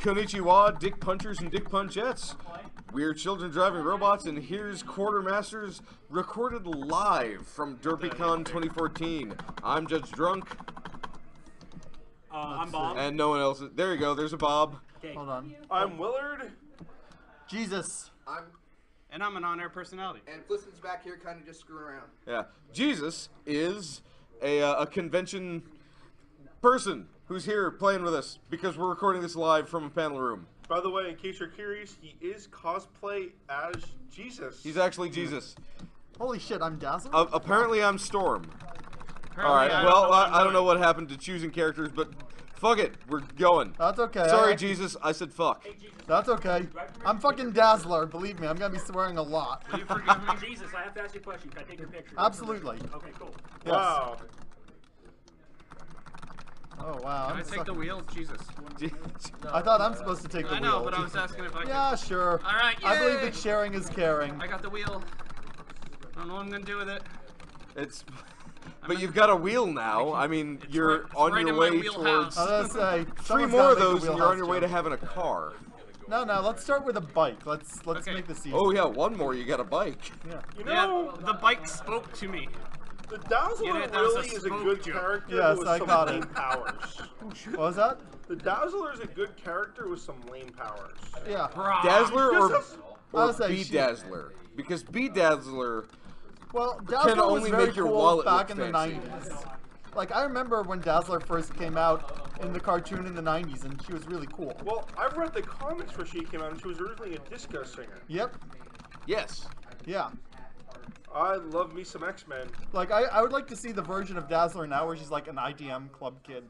Konnichiwa, dick punchers and dick punchettes. We're children driving robots, and here's Quartermasters recorded live from Derpycon 2014. I'm Judge Drunk. I'm Bob. And no one else. There you go, there's a Bob. Okay. Hold on. I'm Willard. Jesus. And I'm an on-air personality. And Fliston's back here kind of just screwing around. Yeah. Jesus is a convention person who's here playing with us because we're recording this live from a panel room. By the way, in case you're curious, he is cosplay as Jesus. He's actually Jesus. Holy shit, I'm Dazzler? Apparently I'm Storm. Apparently Alright, I well, don't know what I'm I don't know doing. what happened to choosing characters, but fuck it, we're going. That's okay. Sorry, Jesus, I said fuck. That's okay. I'm fucking Dazzler, believe me. I'm gonna be swearing a lot. Will you forgive me? Jesus, I have to ask you a question. Can I take your picture? Absolutely. Okay, cool. Yes. Wow. Oh, wow. Can I I'm take the sucking. wheel? Jesus. I thought I'm supposed to take the I wheel. know, but I was asking if I could. Yeah, sure. All right, I believe yay! that sharing is caring. I got the wheel. I don't know what I'm going to do with it. It's... But you've got a wheel now. I mean, It's you're right- on right your in my way wheelhouse. towards... I was gonna say, 3 someone's more gotta of make a those and you're on your wheelhouse way to joke. having a car. No, let's start with a bike. Let's Okay. make this easy. Oh yeah, one more, you got a bike. Yeah. You know, Yeah, the bike spoke to me. the Dazzler You know, that was a really is a spoke good joke. character Yes, with I some caught lame it. powers. What was that? The Dazzler is a good character with some lame powers. Yeah. Dazzler or I would say she- Bedazzler? Because Bedazzler... Well, Dazzler was only very make your cool wallet back look in the fancy. 90s. Like, I remember when Dazzler first came out in the cartoon in the 90s, and she was really cool. Well, I've read the comics where she came out, and she was originally a disco singer. Yep. Yes. Yeah. I love me some X-Men. Like, I would like to see the version of Dazzler now where she's like an IDM club kid.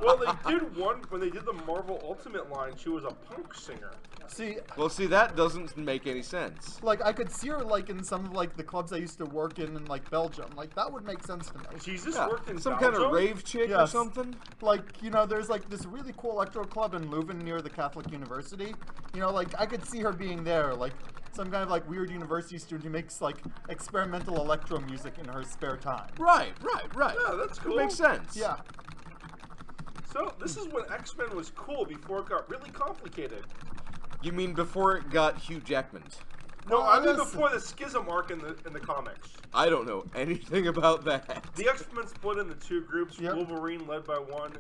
Well, they did one when they did the Marvel Ultimate line. She was a punk singer. See, Well, see, that doesn't make any sense. like, I could see her, like, in some of, like, the clubs I used to work in like, Belgium. Like, that would make sense to me. Jesus Yeah, worked in some Belgium? kind of rave chick or Yes. something? Like, you know, there's, like, this really cool electro club in Leuven near the Catholic University. You know, like, I could see her being there, like, some kind of, like, weird university student who makes, like, experimental electro music in her spare time. Right. Yeah, that's cool. Makes sense. Yeah. So, this is when X-Men was cool before it got really complicated. You mean before it got Hugh Jackman? No, I mean listen. before the schism arc in the comics. I don't know anything about that. The X-Men split into 2 groups, Yep. Wolverine led by one,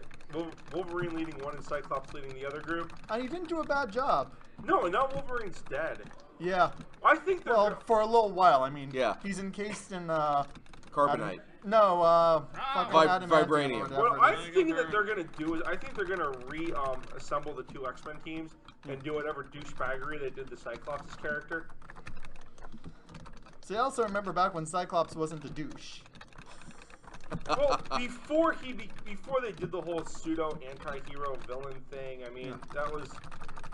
Wolverine leading one and Cyclops leading the other group. And he didn't do a bad job. No, and now Wolverine's dead. Yeah. I think they're Well, for a little while, I mean. Yeah. He's encased in, Carbonite. fucking Vibranium. adamantium or what whatever I'm it is. thinking that they're gonna do is I think they're gonna assemble the 2 X-Men teams and do whatever douchebaggery they did to Cyclops' character. See, I also remember back when Cyclops wasn't a douche. Well, before they did the whole pseudo anti-hero villain thing, I mean that was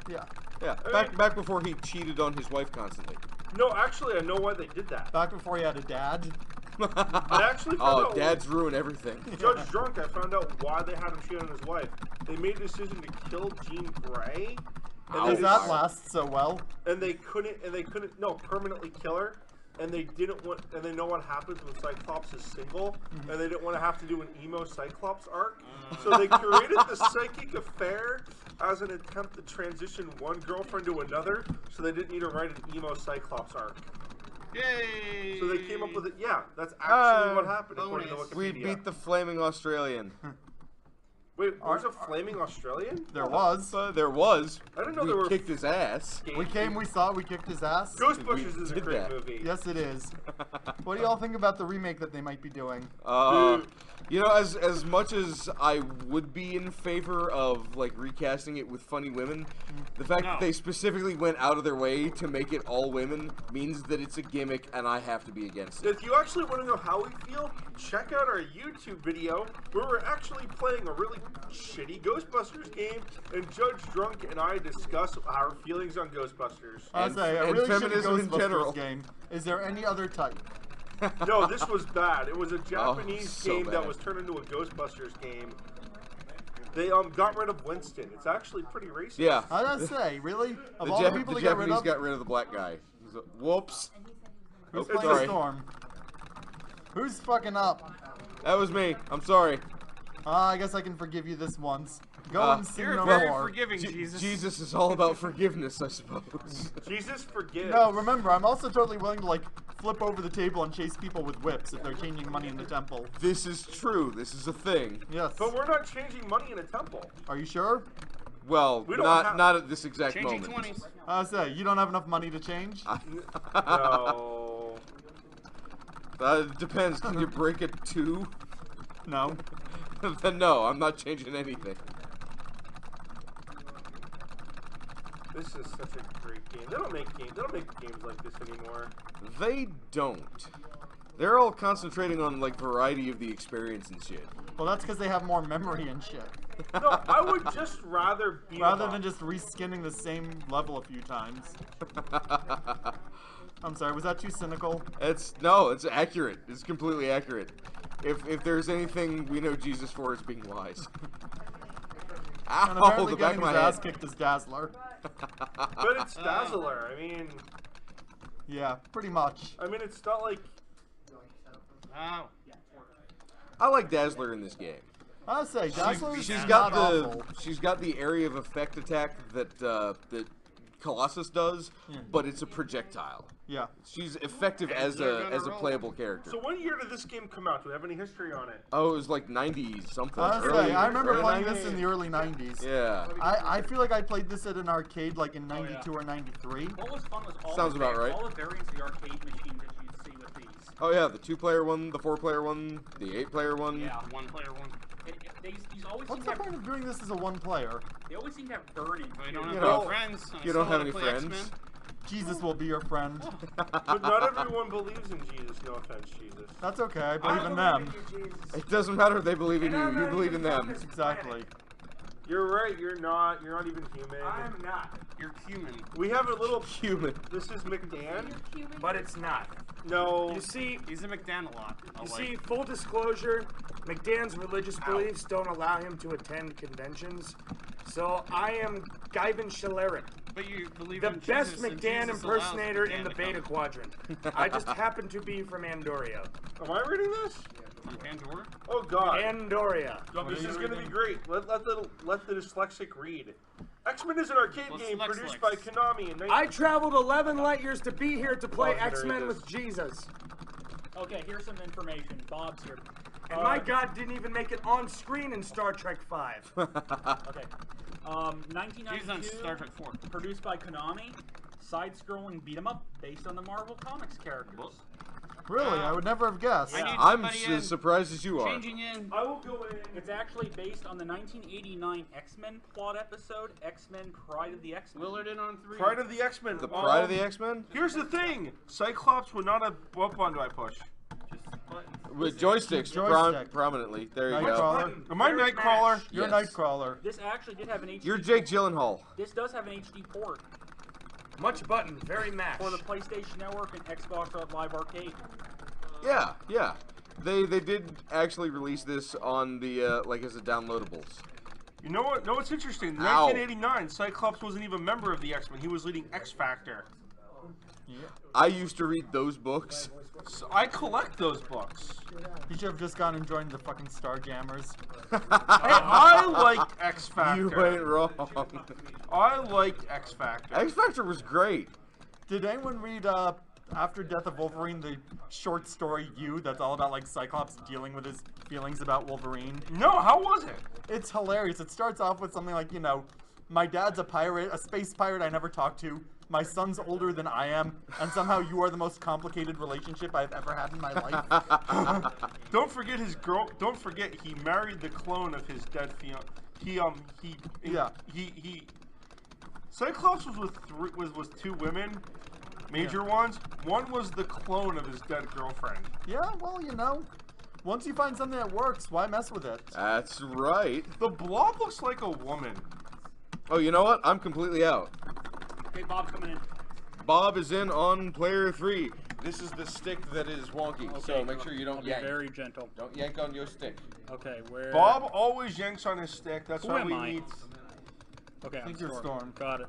Yeah. Yeah, I mean- back before he cheated on his wife constantly. no. Actually, I know why they did that. Back before he had a dad. I actually found out. dads ruin everything. Judge Drunk, I found out why they had him cheat on his wife. They made a decision to kill Jean Grey, and Does they, that last so well? and they couldn't permanently kill her, and they didn't want, and they know what happens when Cyclops is single, and they didn't want to have to do an emo Cyclops arc, so they created the Psychic Affair as an attempt to transition one girlfriend to another, so they didn't need to write an emo Cyclops arc. Yay! So they came up with it. Yeah, that's actually what happened according to bonus. Wikipedia. We beat the flaming Australian. Wait, there's a flaming Australian? There was. There was. I didn't know we there were kicked his ass. We came, we saw, we kicked his ass. Ghostbusters is a did great that. movie. Yes, it is. What do y'all think about the remake that they might be doing? You know, as much as I would be in favor of like recasting it with funny women, the fact that they specifically went out of their way to make it all women means that it's a gimmick, and I have to be against it. If you actually want to know how we feel, check out our YouTube video where we're actually playing a really shitty Ghostbusters game, and Judge Drunk and I discuss our feelings on Ghostbusters. I'll And- say, a and really shitty feminism in general. Ghostbusters game. Is there any other type? No, this was bad. It was a Japanese so game that bad. was turned into a Ghostbusters game. They got rid of Winston. It's actually pretty racist. Yeah. I gotta say, really? Of all The the people the to get rid Japanese of, got rid of the black guy. He's whoops. who's Oh, playing sorry. Storm? Who's fucking up? That was me. I'm sorry. I guess I can forgive you this once. Go and sin You're no very more. forgiving, Jesus. Jesus is all about forgiveness, I suppose. Jesus forgives. No, remember, I'm also totally willing to, like, flip over the table and chase people with whips if they're changing money in the temple. This is true. This is a thing. Yes. But we're not changing money in a temple. Are you sure? Well, We don't not have- not at this exact Changing moment. 20s. I was say, you don't have enough money to change? No. It depends. Can you break a 2? No. Then no, I'm not changing anything. This is such a great game. They don't make games like this anymore. They don't. They're all concentrating on like variety of the experience and shit. Well, that's because they have more memory and shit. No, I would just rather beat 'em Rather up. than just reskinning the same level a few times. I'm sorry, was that too cynical? It's accurate. It's completely accurate. If there's anything we know Jesus for, it's being wise. And Ow, apparently the back getting of his my ass head. kicked is Dazzler. But it's Dazzler. I mean, Yeah, pretty much. it's not like. Wow. I like Dazzler in this game. I'll say, Dazzler's She's not got the awful. she's got the area of effect attack that that Colossus does, but it's a projectile. Yeah. She's effective And as they're a gonna as a roll. playable character. So what year did this game come out? Do we have any history on it? Oh, it was like 90 something. I was early- say, I remember early playing 90s? this in the early 90s. Yeah. I feel like I played this at an arcade like in 92 or 93. What was fun was all Sounds the about right. all the variants of the arcade machine that you'd see with these. Oh yeah, the 2-player one, the 4-player one, the 8-player one. Yeah. One player one. These always What's seem the to point of doing this as a one player? they always seem to have burning. But you don't have You any know, friends. and I you still don't have wanna any play friends. X-Men. Jesus will be your friend. But not everyone believes in Jesus. No offense, Jesus. That's okay, I believe in them. It doesn't matter if they believe in you. You believe in them. Exactly. You're right. You're not even human. I'm not, You're human. We have a little. Human. This is McDan. but it's not. No. You see, He's a McDan a lot. you see, full disclosure, McDan's religious beliefs don't allow him to attend conventions. So I am Guyvan Schalerin, But you believe the in best Jesus, and McDan Jesus allows impersonator McDan in the to Beta come. Quadrant. I just happen to be from Andoria. Am I reading this? From Pandora? Oh God. Andoria. This is gonna be great. Let the dyslexic read. X-Men is an arcade game produced by Konami in I traveled 11 light years to be here to play Oh, there he X-Men is. with Jesus. Okay, here's some information. Bob's here. And my God didn't even make it on screen in Star Trek V. Okay. He's on 1992, Star Trek 4. produced by Konami, side-scrolling beat-em-up based on the Marvel Comics characters. Really, I would never have guessed. I need I'm somebody as surprised as you are. Changing in. I will go in. It's actually based on the 1989 X-Men plot episode, X-Men Pride of the X-Men. Willard in on 3. Pride of the X-Men. The Pride of the X-Men? Here's the thing. Cyclops would not have. What button do I push? With joysticks Joystick. prominently. There you go. Nightcrawler. Am I Nightcrawler? You're Yes. Nightcrawler. This actually did have an HD. You're Jake Gyllenhaal. This does have an HD port Much button, very mash. for the PlayStation Network and Xbox Live Arcade. Yeah, yeah. They did actually release this on the like as a downloadables. You know what? No, what's interesting. In Ow. 1989, Cyclops wasn't even a member of the X-Men. He was leading X Factor. I used to read those books. So I collect those books. You should have just gone and joined the fucking Starjammers. Hey, I liked X Factor. You ain't wrong. I liked X Factor. X Factor was great. Did anyone read After Death of Wolverine, the short story You that's all about like Cyclops dealing with his feelings about Wolverine? No, how was it? It's hilarious. It starts off with something like, you know, my dad's a pirate, a space pirate I never talked to. My son's older than I am, and somehow you are the most complicated relationship I've ever had in my life. Don't forget his girl. Don't forget he married the clone of his dead fiance. He. Cyclops was with two women, major ones. One was the clone of his dead girlfriend. Yeah, well, you know, once you find something that works, why mess with it? That's right. The Blob looks like a woman. Oh, you know what? I'm completely out. Okay, Bob's coming in. Bob is in on player 3. This is the stick that is wonky, so Okay, make sure you I'll don't be yank. very gentle. Don't yank on your stick. Okay, where? Bob always yanks on his stick. That's Who why am we I? need. Okay, I'm Think you're Storm. Got it.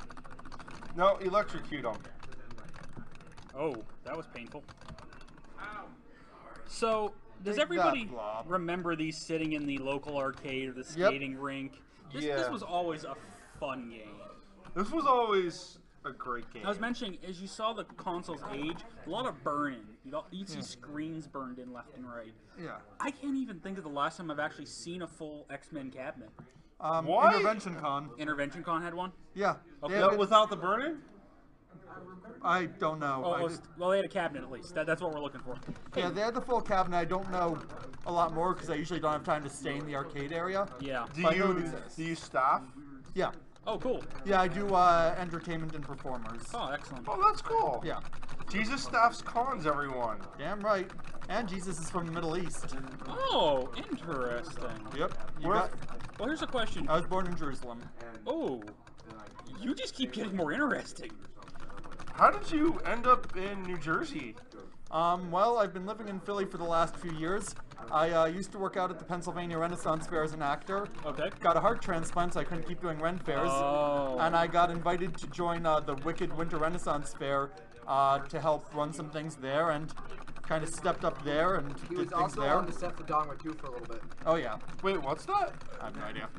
No, electrocute him. Oh, that was painful. So, does Take that, everybody Blob. remember these sitting in the local arcade or the skating rink? This was always a fun game. This was always a great game. I was mentioning, as you saw the console's age, a lot of burn-in. You'd see screens burned in left and right. Yeah. I can't even think of the last time I've actually seen a full X-Men cabinet. What? Intervention Con. Intervention Con had one? Yeah. Okay. Without the burn-in? I don't know. Well, they had a cabinet at least. That's what we're looking for. Yeah, they had the full cabinet. I don't know a lot more because I usually don't have time to stay in the arcade area. Yeah. But I know it exists. Do you staff? Yeah. Oh, cool. Yeah, I do entertainment and performers. Oh, excellent. Oh, that's cool. Yeah. Jesus staffs cons, everyone. Damn right. And Jesus is from the Middle East. Oh, interesting. Yep. Well, here's a question. I was born in Jerusalem. Oh, you just keep getting more interesting. How did you end up in New Jersey? Well, I've been living in Philly for the last few years. I used to work out at the Pennsylvania Renaissance Fair as an actor. Okay. Got a heart transplant, so I couldn't keep doing Ren fairs. Oh. And I got invited to join the Wicked Winter Renaissance Fair to help run some things there, and kind of stepped up there and He did was things also there. on the set for Dogma 2 for a little bit. Oh yeah. Wait, what's that? I have no idea.